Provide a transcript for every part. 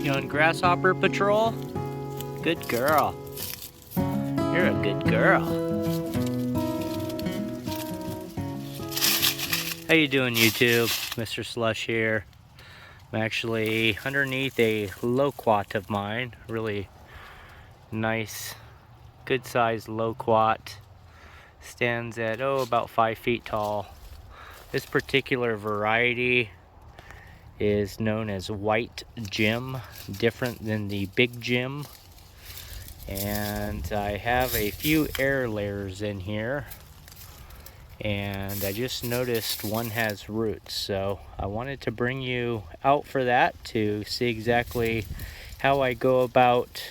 You on grasshopper patrol? Good girl. You're a good girl. How you doing, YouTube? Mr. Slush here. I'm actually underneath a Loquat of mine. Really nice, good sized Loquat. Stands at, about 5 feet tall. This particular variety is known as White Gem, different than the Big Gem. And I have a few air layers in here, and I just noticed one has roots, so I wanted to bring you out for that to see exactly how I go about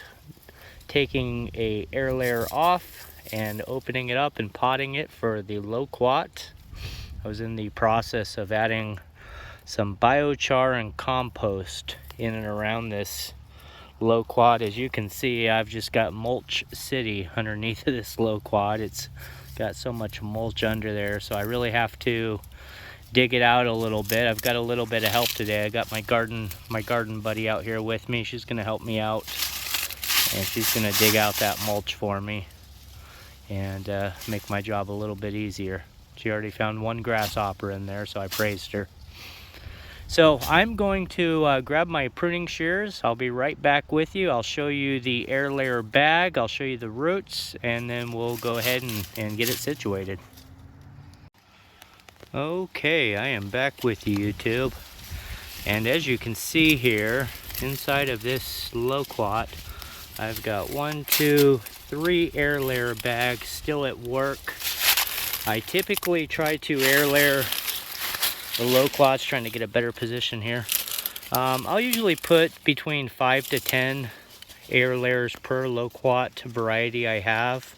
taking a air layer off and opening it up and potting it for the Loquat. I was in the process of adding some biochar and compost in and around this Loquat. As you can see, I've just got mulch city underneath of this Loquat. It's got so much mulch under there, so I really have to dig it out a little bit. I've got a little bit of help today. I got my garden buddy out here with me. She's gonna help me out, and she's gonna dig out that mulch for me and make my job a little bit easier. She already found one grasshopper in there, so I praised her. So I'm going to grab my pruning shears. I'll be right back with you. I'll show you the air layer bag, I'll show you the roots, and then we'll go ahead and get it situated. Okay, I am back with you, YouTube. And as you can see here, inside of this Loquat, I've got 1, 2, 3 air layer bags still at work. I typically try to air layer the Loquats, trying to get a better position here. I'll usually put between 5 to 10 air layers per Loquat variety I have,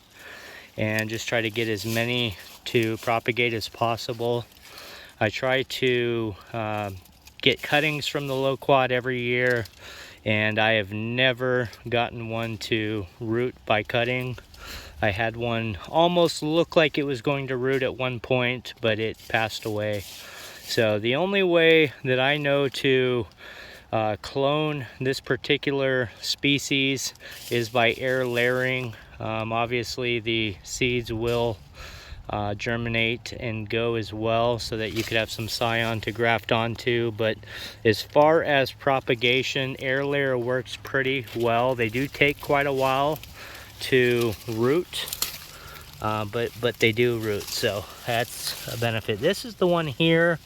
and just try to get as many to propagate as possible. I try to get cuttings from the Loquat every year, and I have never gotten one to root by cutting. I had one almost look like it was going to root at one point, but it passed away. So the only way that I know to clone this particular species is by air layering. Obviously the seeds will germinate and go as well, so that you could have some scion to graft onto. But as far as propagation, air layer works pretty well. They do take quite a while to root, but they do root, so that's a benefit. This is the one here.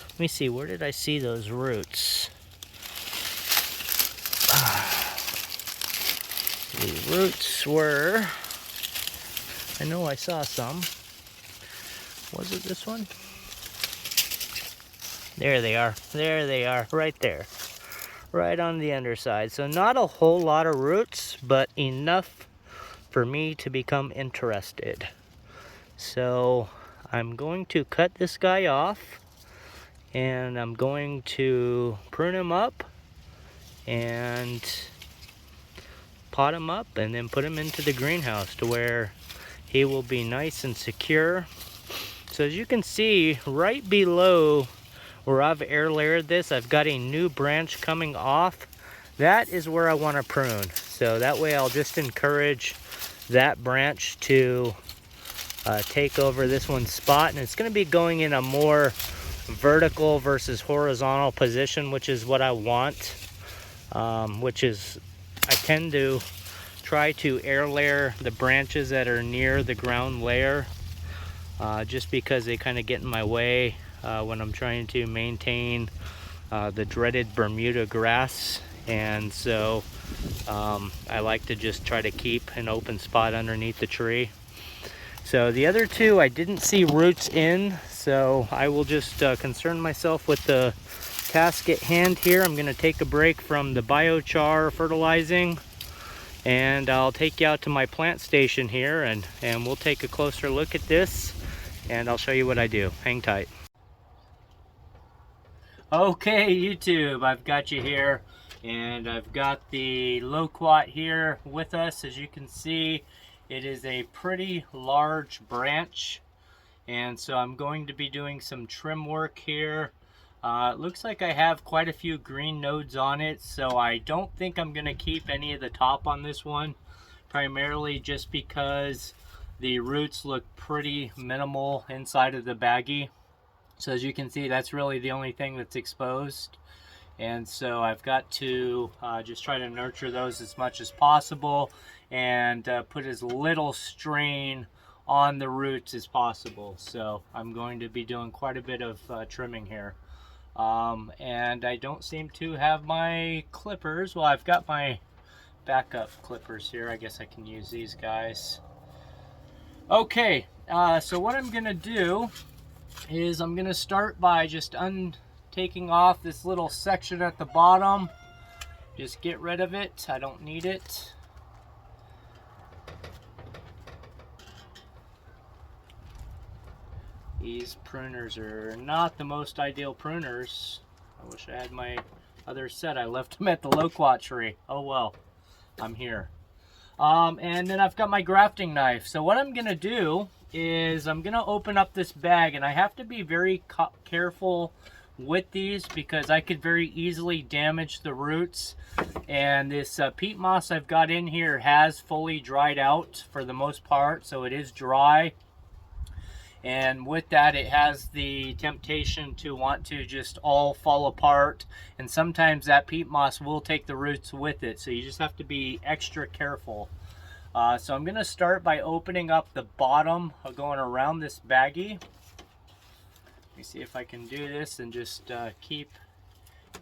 Let me see, where did I see those roots? The roots were, I know I saw some. Was it this one? There they are. There they are, right there. Right on the underside. So not a whole lot of roots, but enough for me to become interested. So I'm going to cut this guy off, and I'm going to prune him up and pot him up, and then put him into the greenhouse to where he will be nice and secure. So as you can see, right below where I've air layered this, I've got a new branch coming off. That is where I want to prune. So that way I'll just encourage that branch to take over this one's spot, and it's going to be going in a more vertical versus horizontal position, which is what I want. Which is, I tend to try to air layer the branches that are near the ground layer, just because they kind of get in my way when I'm trying to maintain the dreaded Bermuda grass. And so I like to just try to keep an open spot underneath the tree. So the other two I didn't see roots in, so I will just concern myself with the task at hand here. I'm going to take a break from the biochar fertilizing, and I'll take you out to my plant station here, and we'll take a closer look at this, and I'll show you what I do. Hang tight. Okay, YouTube, I've got you here, and I've got the Loquat here with us. As you can see, it is a pretty large branch, and so I'm going to be doing some trim work here. It looks like I have quite a few green nodes on it, so I don't think I'm going to keep any of the top on this one, primarily just because the roots look pretty minimal inside of the baggie. So as you can see, that's really the only thing that's exposed. And so I've got to just try to nurture those as much as possible and put as little strain on the roots as possible. So I'm going to be doing quite a bit of trimming here. And I don't seem to have my clippers. Well, I've got my backup clippers here. I guess I can use these guys. Okay, so what I'm gonna do is I'm gonna start by just taking off this little section at the bottom. Just get rid of it. I don't need it. These pruners are not the most ideal pruners. I wish I had my other set. I left them at the Loquat tree. Oh well, I'm here. And then I've got my grafting knife. So what I'm gonna do is I'm gonna open up this bag, and I have to be very careful with these because I could very easily damage the roots. And this peat moss I've got in here has fully dried out for the most part, so it is dry. And with that, it has the temptation to want to just all fall apart. And sometimes that peat moss will take the roots with it. So you just have to be extra careful. So I'm going to start by opening up the bottom, going around this baggie. Let me see if I can do this and just keep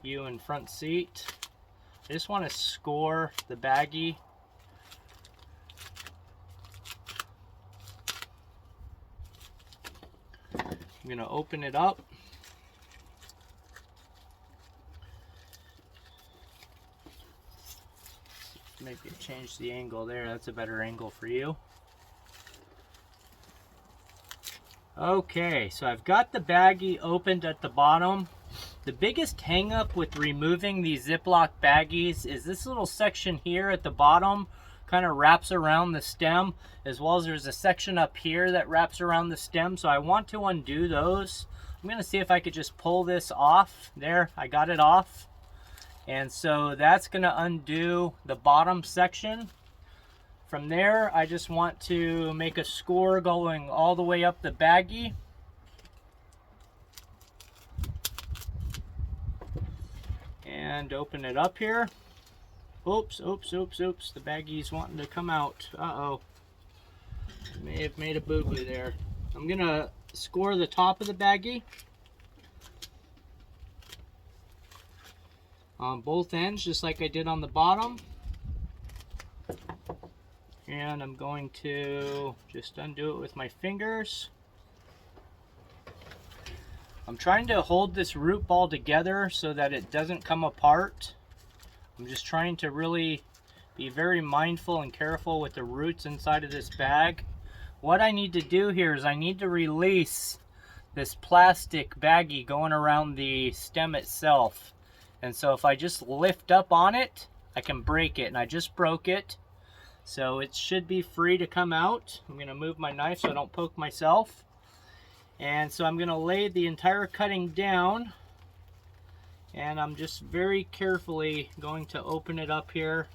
you in front seat. I just want to score the baggie. I'm going to open it up. Maybe change the angle there. That's a better angle for you. Okay, so I've got the baggie opened at the bottom. The biggest hang up with removing these Ziploc baggies is this little section here at the bottom kind of wraps around the stem, as well as there's a section up here that wraps around the stem. So I want to undo those. I'm going to see if I could just pull this off. There, I got it off. And so that's going to undo the bottom section. From there, I just want to make a score going all the way up the baggie. And open it up here. Oops, oops, oops, oops. The baggie's wanting to come out. Uh-oh. May have made a boo-boo there. I'm going to score the top of the baggie on both ends, just like I did on the bottom. And I'm going to just undo it with my fingers. I'm trying to hold this root ball together so that it doesn't come apart. I'm just trying to really be very mindful and careful with the roots inside of this bag. What I need to do here is I need to release this plastic baggie going around the stem itself. And so if I just lift up on it, I can break it, and I just broke it. So it should be free to come out. I'm going to move my knife so I don't poke myself. And so I'm going to lay the entire cutting down. And I'm just very carefully going to open it up here.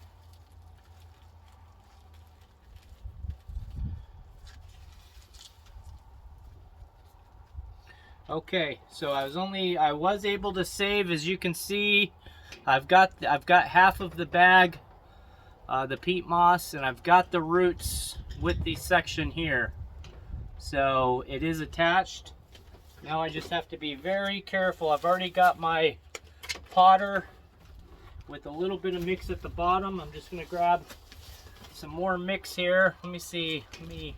Okay, so I was able to save, as you can see, I've got half of the bag, the peat moss, and I've got the roots with the section here. So it is attached. Now I just have to be very careful. I've already got my potter with a little bit of mix at the bottom. I'm just going to grab some more mix here. Let me see. Let me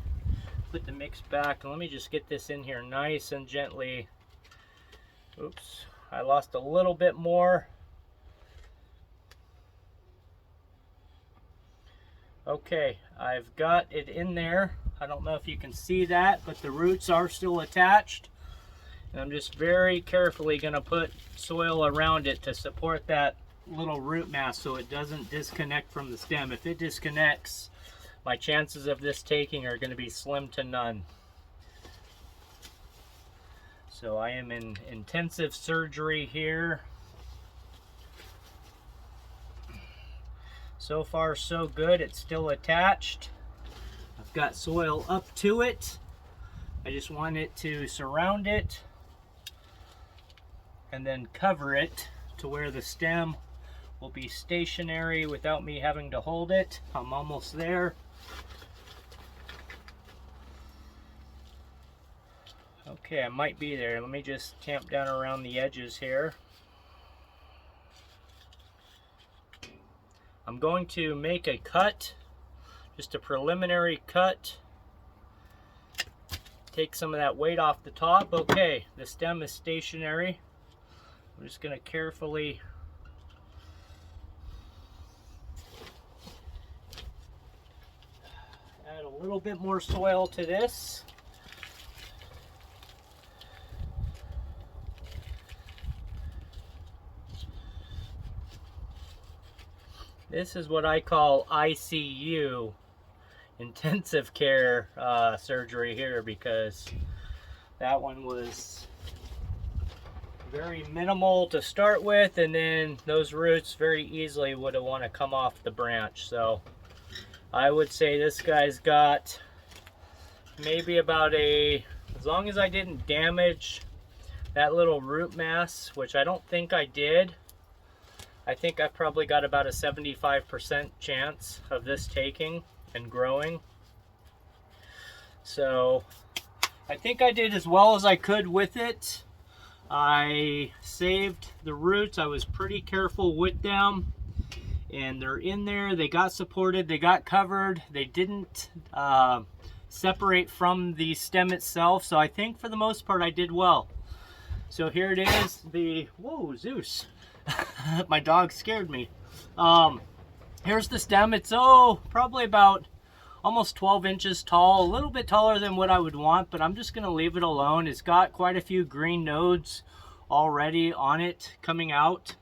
put the mix back, and let me just get this in here nice and gently. Oops, I lost a little bit more. Okay, I've got it in there. I don't know if you can see that, but the roots are still attached. And I'm just very carefully going to put soil around it to support that little root mass so it doesn't disconnect from the stem. If it disconnects, my chances of this taking are going to be slim to none. So I am in intensive surgery here. So far so good, it's still attached. I've got soil up to it. I just want it to surround it and then cover it to where the stem will be stationary without me having to hold it. I'm almost there. Okay, I might be there. Let me just tamp down around the edges here. I'm going to make a cut, just a preliminary cut. Take some of that weight off the top. Okay, the stem is stationary. I'm just going to carefully add a little bit more soil to this. This is what I call ICU, intensive care surgery here, because that one was very minimal to start with, and then those roots very easily would have want to come off the branch. So I would say this guy's got maybe about as long as I didn't damage that little root mass, which I don't think I did, I think I've probably got about a 75% chance of this taking and growing. So I think I did as well as I could with it. I saved the roots. I was pretty careful with them, and they're in there. They got supported, they got covered, they didn't separate from the stem itself. So I think for the most part I did well. So here it is, whoa, Zeus. My dog scared me. Here's the stem. It's probably about almost 12 inches tall, a little bit taller than what I would want, but I'm just going to leave it alone. It's got quite a few green nodes already on it coming out.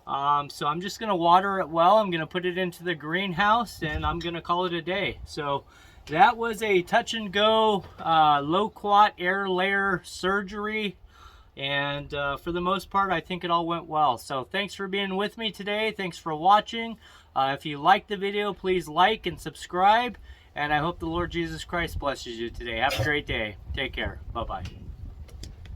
So I'm just going to water it well. I'm going to put it into the greenhouse, and I'm going to call it a day. So that was a touch and go Loquat air layer surgery. And for the most part, I think it all went well. So thanks for being with me today. Thanks for watching. If you liked the video, please like and subscribe. And I hope the Lord Jesus Christ blesses you today. Have a great day. Take care. Bye-bye.